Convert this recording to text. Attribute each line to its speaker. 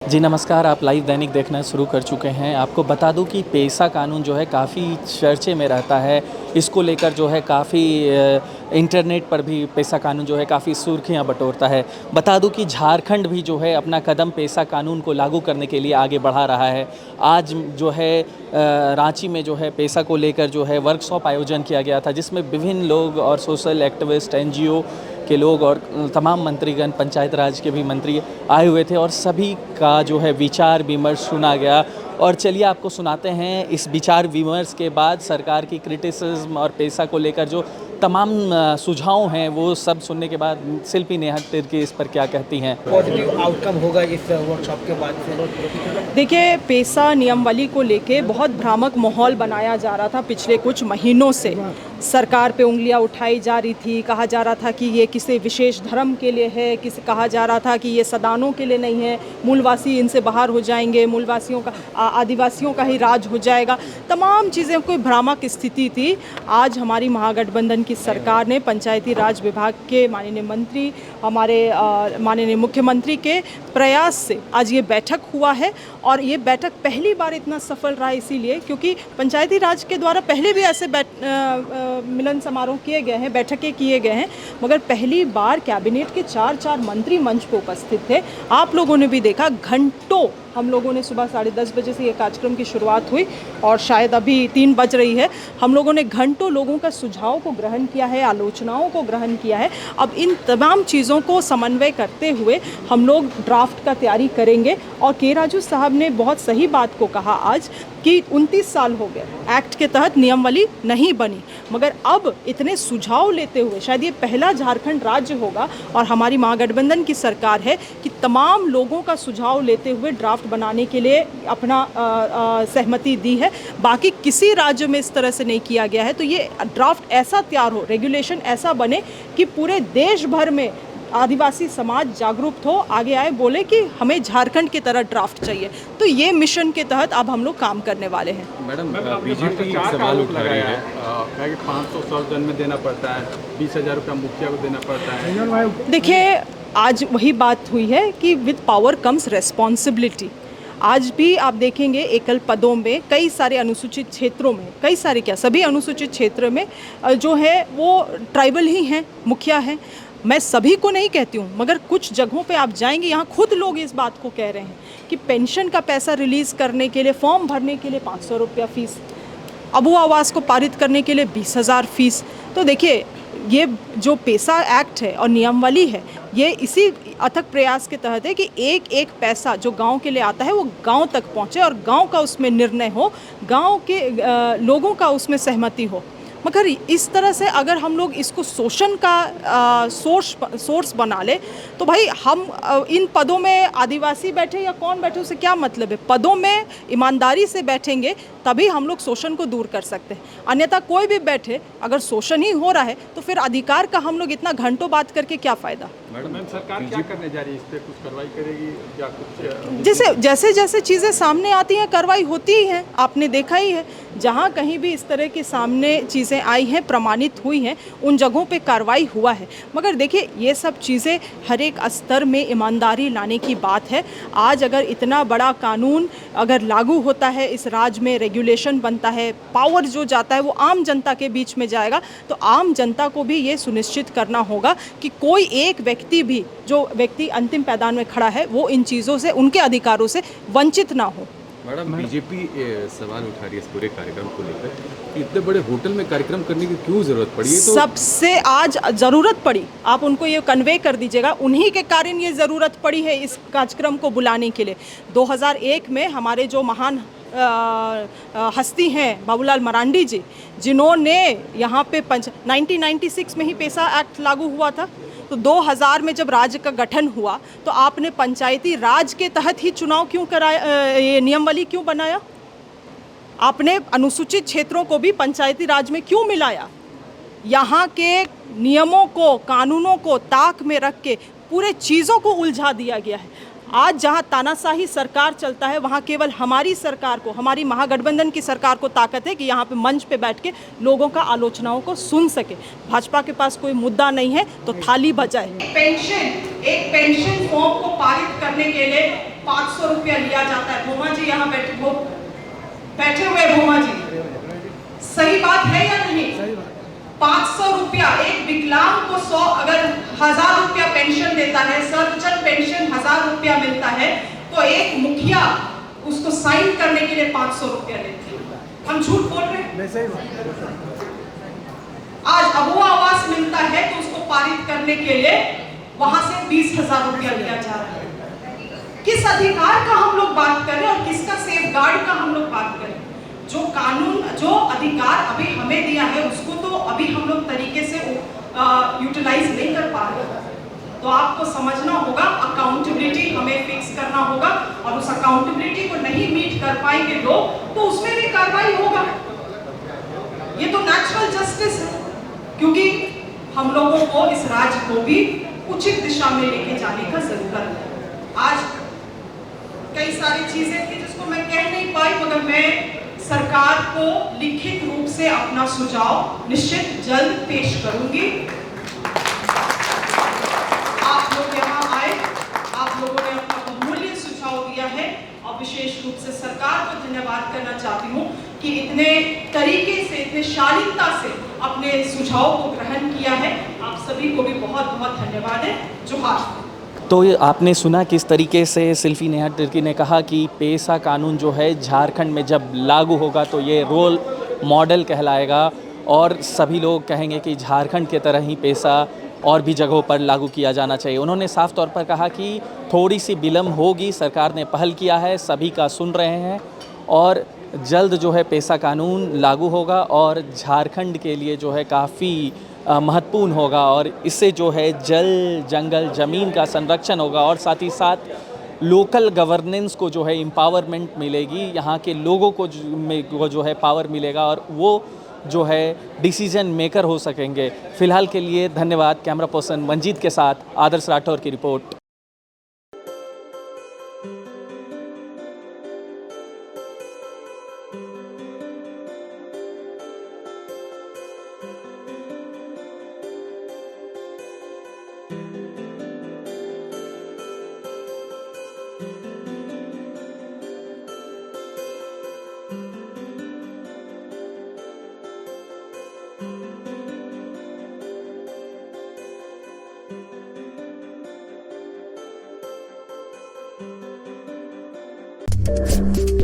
Speaker 1: जी नमस्कार, आप लाइव दैनिक देखना शुरू कर चुके हैं। आपको बता दूं कि पेसा कानून जो है काफ़ी चर्चे में रहता है। इसको लेकर जो है काफ़ी इंटरनेट पर भी पेसा कानून जो है काफ़ी सुर्खियां बटोरता है। बता दूं कि झारखंड भी जो है अपना कदम पेसा कानून को लागू करने के लिए आगे बढ़ा रहा है। आज जो है रांची में जो है पेसा को लेकर जो है वर्कशॉप आयोजन किया गया था, जिसमें विभिन्न लोग और सोशल एक्टिविस्ट, एनजीओ के लोग और तमाम मंत्रीगण, पंचायत राज के भी मंत्री आए हुए थे और सभी का जो है विचार विमर्श सुना गया। और चलिए आपको सुनाते हैं इस विचार विमर्श के बाद सरकार की क्रिटिसिज्म और पेसा को लेकर जो तमाम सुझाव हैं वो सब सुनने के बाद शिल्पी नेहा तिर्की इस पर क्या कहती हैं।
Speaker 2: पॉजिटिव आउटकम होगा इस वर्कशॉप के बाद से?
Speaker 3: देखिए, पेसा नियमावली को लेके बहुत भ्रामक माहौल बनाया जा रहा था पिछले कुछ महीनों से। सरकार पे उंगलियां उठाई जा रही थी, कहा जा रहा था कि ये किसी विशेष धर्म के लिए है, कहा जा रहा था कि ये सदानों के लिए नहीं है, मूलवासी इनसे बाहर हो जाएंगे, मूलवासियों का आदिवासियों का ही राज हो जाएगा। तमाम चीज़ें कोई भ्रामक स्थिति थी। आज हमारी महागठबंधन की सरकार ने पंचायती राज विभाग के माननीय मंत्री, हमारे माननीय मुख्यमंत्री के प्रयास से आज ये बैठक हुआ है। और ये बैठक पहली बार इतना सफल रहा इसीलिए क्योंकि पंचायती राज के द्वारा पहले भी ऐसे मिलन समारोह किए गए हैं, बैठकें किए गए हैं, मगर पहली बार कैबिनेट के चार मंत्री मंच पर उपस्थित थे। आप लोगों ने भी देखा, घंटों हम लोगों ने सुबह 10:30 बजे से ये कार्यक्रम की शुरुआत हुई और शायद अभी 3 बज रही है। हम लोगों ने घंटों लोगों का सुझाव को ग्रहण किया है, आलोचनाओं को ग्रहण किया है। अब इन तमाम चीज़ों को समन्वय करते हुए हम लोग ड्राफ्ट का तैयारी करेंगे। और के राजू साहब ने बहुत सही बात को कहा आज कि 29 साल हो गए एक्ट के तहत नियमावली नहीं बनी, मगर अब इतने सुझाव लेते हुए शायद ये पहला झारखंड राज्य होगा और हमारी महागठबंधन की सरकार है कि तमाम लोगों का सुझाव लेते हुए ड्राफ्ट बनाने के लिए अपना सहमति दी है। बाकी किसी राज्य में इस तरह से नहीं किया गया है। तो ये ड्राफ्ट ऐसा तैयार हो, रेगुलेशन ऐसा बने कि पूरे देश भर में आदिवासी समाज जागरूक हो, आगे आए, बोले कि हमें झारखंड की तरह ड्राफ्ट चाहिए। तो ये मिशन के तहत अब हम लोग काम करने वाले हैं।
Speaker 4: मैडम, बीजेपी सवाल उठा रही है कि 500 जन्म देना पड़ता है, 20,000 रुपया मुखिया को देना पड़ता है।
Speaker 3: देखिए, आज वही बात हुई है कि विद पावर कम्स रेस्पॉन्सिबिलिटी। आज भी आप देखेंगे एकल पदों में कई सारे अनुसूचित क्षेत्रों में, कई सारे क्या सभी अनुसूचित क्षेत्र में जो है वो ट्राइबल ही हैं, मुखिया हैं। मैं सभी को नहीं कहती हूँ, मगर कुछ जगहों पे आप जाएंगे, यहाँ खुद लोग इस बात को कह रहे हैं कि पेंशन का पैसा रिलीज़ करने के लिए, फॉर्म भरने के लिए 500 रुपया फ़ीस, अबू आवास को पारित करने के लिए 20,000 फ़ीस। तो देखिए, ये जो पेसा एक्ट है और नियमावली है, ये इसी अथक प्रयास के तहत है कि एक एक पैसा जो गांव के लिए आता है वो गांव तक पहुंचे और गांव का उसमें निर्णय हो, गांव के लोगों का उसमें सहमति हो। मगर इस तरह से अगर हम लोग इसको शोषण का सोर्स बना ले तो भाई हम इन पदों में आदिवासी बैठे या कौन बैठे उससे क्या मतलब है। पदों में ईमानदारी से बैठेंगे तभी हम लोग शोषण को दूर कर सकते हैं। अन्यथा कोई भी बैठे, अगर शोषण ही हो रहा है तो फिर अधिकार का हम लोग इतना घंटों बात करके क्या फ़ायदा।
Speaker 4: मैडम, सरकार क्या करने जा रही है? इस पर कुछ कार्रवाई करेगी या कुछ?
Speaker 3: जैसे चीज़ें सामने आती हैं कार्रवाई होती ही है। आपने देखा ही है, जहाँ कहीं भी इस तरह के सामने चीज़ें आई हैं, प्रमाणित हुई हैं, उन जगहों पे कार्रवाई हुआ है। मगर देखिए, ये सब चीज़ें हर एक स्तर में ईमानदारी लाने की बात है। आज अगर इतना बड़ा कानून अगर लागू होता है, इस राज्य में रेगुलेशन बनता है, पावर जो जाता है वो आम जनता के बीच में जाएगा, तो आम जनता को भी ये सुनिश्चित करना होगा कि कोई एक व्यक्ति भी, जो व्यक्ति अंतिम पैदान में खड़ा है, वो इन चीज़ों से, उनके अधिकारों से वंचित ना हो।
Speaker 4: मैडम, बीजेपी सवाल उठा रही है इस पूरे कार्यक्रम को लेकर कि इतने बड़े होटल में कार्यक्रम करने की क्यों जरूरत पड़ी है? तो
Speaker 3: सबसे आज ज़रूरत पड़ी, आप उनको ये कन्वे कर दीजिएगा, उन्हीं के कारण ये ज़रूरत पड़ी है इस कार्यक्रम को बुलाने के लिए। 2001 में हमारे जो महान हस्ती हैं बाबूलाल मरांडी जी, जिन्होंने यहाँ पे 1996 में ही पेसा एक्ट लागू हुआ था। तो 2000 में जब राज्य का गठन हुआ तो आपने पंचायती राज के तहत ही चुनाव क्यों कराया, ये नियमावली क्यों बनाया? आपने अनुसूचित क्षेत्रों को भी पंचायती राज में क्यों मिलाया? यहाँ के नियमों को, कानूनों को ताक में रख के पूरे चीज़ों को उलझा दिया गया है। आज जहां तानाशाही सरकार चलता है वहां केवल हमारी सरकार को, हमारी महागठबंधन की सरकार को ताकत है कि यहाँ पे मंच पे बैठ के लोगों का आलोचनाओं को सुन सके। भाजपा के पास कोई मुद्दा नहीं है तो थाली बजाए। एक पेंशन फॉर्म को पारित करने के लिए 500 रुपया लिया जाता है। भोमा जी यहाँ बैठे हुए भोमा जी, सही बात है या नहीं? 500 रुपया एक विकलांग को 100, अगर 1000 रुपया पेंशन देता है, सर्वजन पेंशन 1000 रुपया मिलता है, तो एक मुखिया उसको साइन करने के लिए 500 रुपया लेते हैं। हम झूठ बोल रहे हैं? आज अबुआ आवास मिलता है तो उसको पारित करने के लिए वहां से 20,000 रुपया लिया जा रहा है। किस अधिकार का हम लोग बात कर रहे हैं और किसका सेफगार्ड का हम लोग बात कर रहे हैं? जो कानून, जो अधिकार अभी हमें दिया है उसको तो अभी हम लोग तरीके से यूटिलाइज नहीं कर पा रहे। तो आपको समझना होगा, अकाउंटेबिलिटी हमें फिक्स करना होगा और उस अकाउंटेबिलिटी को नहीं मीट कर पाएंगे लोग तो उसमें भी कार्रवाई होगा। ये तो नेचुरल जस्टिस है, क्योंकि हम लोगों को इस राज्य को भी उचित दिशा में लेके जाने का जरूरत है। आज कई सारी चीजें थी जिसको मैं कह नहीं पाई, मगर मैं सरकार को लिखित रूप से अपना सुझाव निश्चित जल्द पेश करूंगी। आप लोग यहाँ आए, आप लोगों ने अपना बहुमूल्य सुझाव दिया है और विशेष रूप से सरकार को धन्यवाद करना चाहती हूँ कि इतने तरीके से, इतने शालीनता से अपने सुझाव को ग्रहण किया है। आप सभी को भी बहुत बहुत धन्यवाद है। जोहार।
Speaker 1: तो ये आपने सुना किस तरीके से शिल्पी नेहा तिर्की ने कहा कि पेसा कानून जो है झारखंड में जब लागू होगा तो ये रोल मॉडल कहलाएगा और सभी लोग कहेंगे कि झारखंड के तरह ही पेसा और भी जगहों पर लागू किया जाना चाहिए। उन्होंने साफ तौर पर कहा कि थोड़ी सी विलम्ब होगी, सरकार ने पहल किया है, सभी का सुन रहे हैं और जल्द जो है पेसा कानून लागू होगा और झारखंड के लिए जो है काफ़ी महत्वपूर्ण होगा और इससे जो है जल, जंगल, ज़मीन का संरक्षण होगा और साथ ही साथ लोकल गवर्नेंस को जो है एम्पावरमेंट मिलेगी, यहाँ के लोगों को जो है पावर मिलेगा और वो जो है डिसीजन मेकर हो सकेंगे। फ़िलहाल के लिए धन्यवाद। कैमरा पर्सन मंजीत के साथ आदर्श राठौर की रिपोर्ट।
Speaker 5: Thank you.